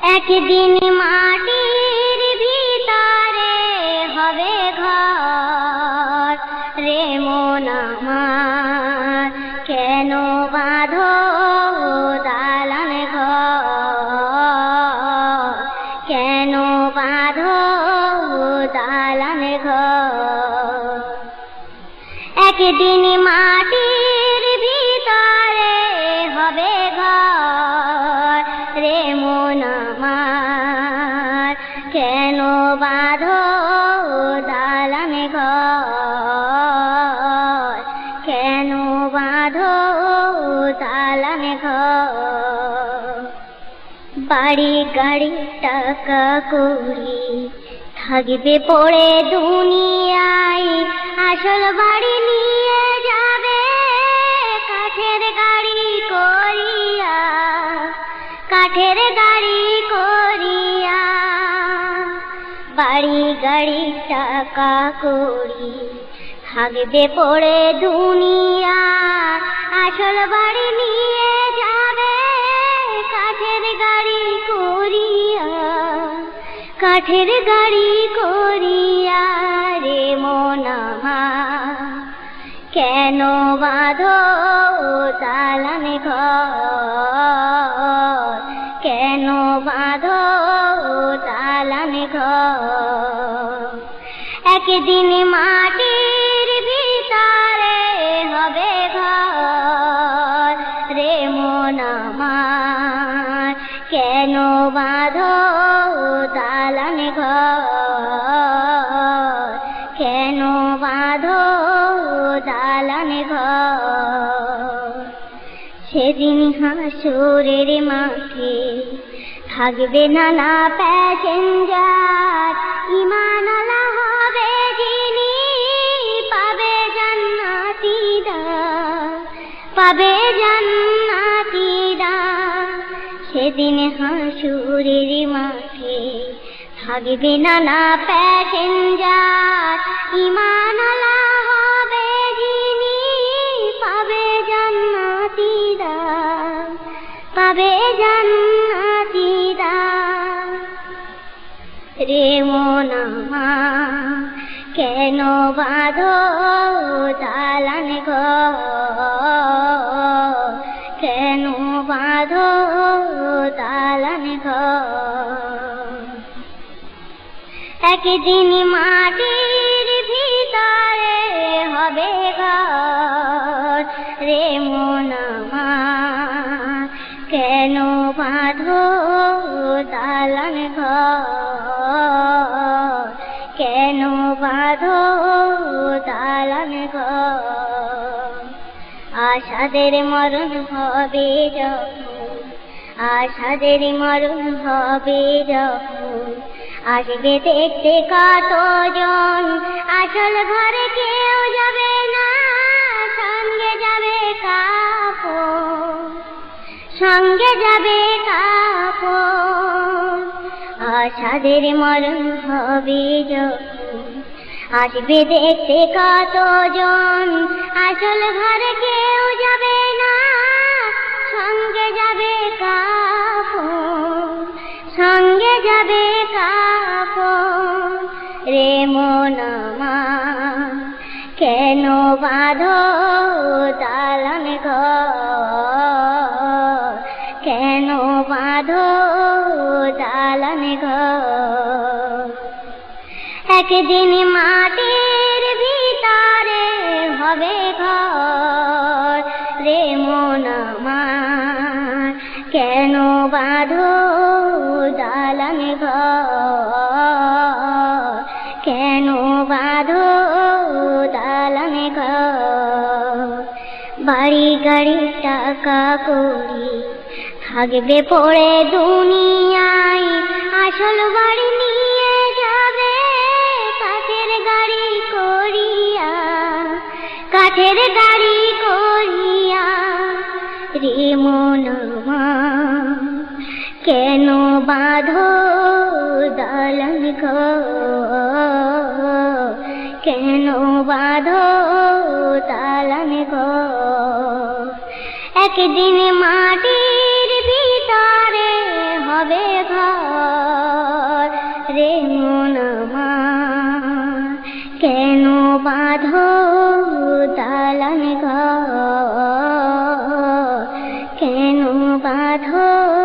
একদিন মাটির ভিতরে হবে ঘর রে মন আমার, কেন বাঁধো দালান ঘর, কেন বাঁধো দালান ঘর। একদিন মাটির ভিতরে হবে ঘর রে মন আমার, কেন বাঁধো দালান ঘর, কেন বাঁধো দালান ঘর। বাড়ি গাড়ি টাকা কড়ি থাকবে পড়ে দুনিয়ায়, আসল বাড়ি নিয়ে যাবে কাঠের গাড়ি করিয়া, কাঠের গাড়ি করিয়া। বাড়ি গাড়ি টাকা কড়ি থাকবে পড়ে দুনিয়া, আসল বাড়ি নিয়ে যাবে কাঠের গাড়ি করিয়া, কাঠের গাড়ি করিয়া রে মন আমার, কেন বাঁধো দালান ঘর, কেন বাঁধো দালান ঘর। একদিন মাটির ভিতরে হবে ঘর রে মন আমার, কেন বাঁধো দালান ঘর, কেন বাঁধো দালান ঘর। সেদিন হাসরের মাঠে থাকবে নানা প্যাসেঞ্জার, ঈমানওয়ালা হবে যিনি পাবে জান্নাতি দার, পাবে জান্নাতি দার। সেদিন হাসরের মাঠে থাকবে নানা প্যাসেঞ্জার, ঈমানওয়ালা হবে যিনি পাবে জান্নাতি দার, পাবে জান্নাতি দার। রে মন আমার, কেন বাঁধো দালান ঘর, কেন বাঁধো দালান ঘর। একদিন মাটির ভিতরে হবে ঘর রে মন আমার, কেন বাঁধো দালান ঘর, কেন বাঁধো দালান ঘর। আশাদের মরণ হবে যখন, আশাদের মরণ হবে যখন, আসবে দেখতে কতজন, আসল ঘরে কেউ যাবে না, সঙ্গে যাবে কাপড়, সঙ্গে যাবে কাপড়। আশাদের মরণ হবে যখন, আসবে দেখতে কতজন, আসল ঘরে কেউ যাবে না, সঙ্গে যাবে কাপড়, সঙ্গে যাবে কাপড়। রে মন আমার, কেন বাঁধো দালান ঘর, কেন বাঁধো দালান ঘর। একদিন মাটির ভিতরে হবে ঘর রে মন আমার, কেন বাঁধো দালান ঘর, কেন বাঁধো দালান ঘর। বাড়ি গাড়ি টাকা কড়ি থাকবে পড়ে দুনিয়ায়, আসল বাড়ি নিয়ে যাবে কাঠের গাড়ি করিয়া, কাঠের গাড়ি করিয়া। রে মন আমার, কেন বাঁধো দালান ঘর, কেন বাঁধো দালান ঘর। একদিন মাটির ভিতরে হবে ঘর না মা কেন বাঁধো দালান ঘর কেন বাঁধো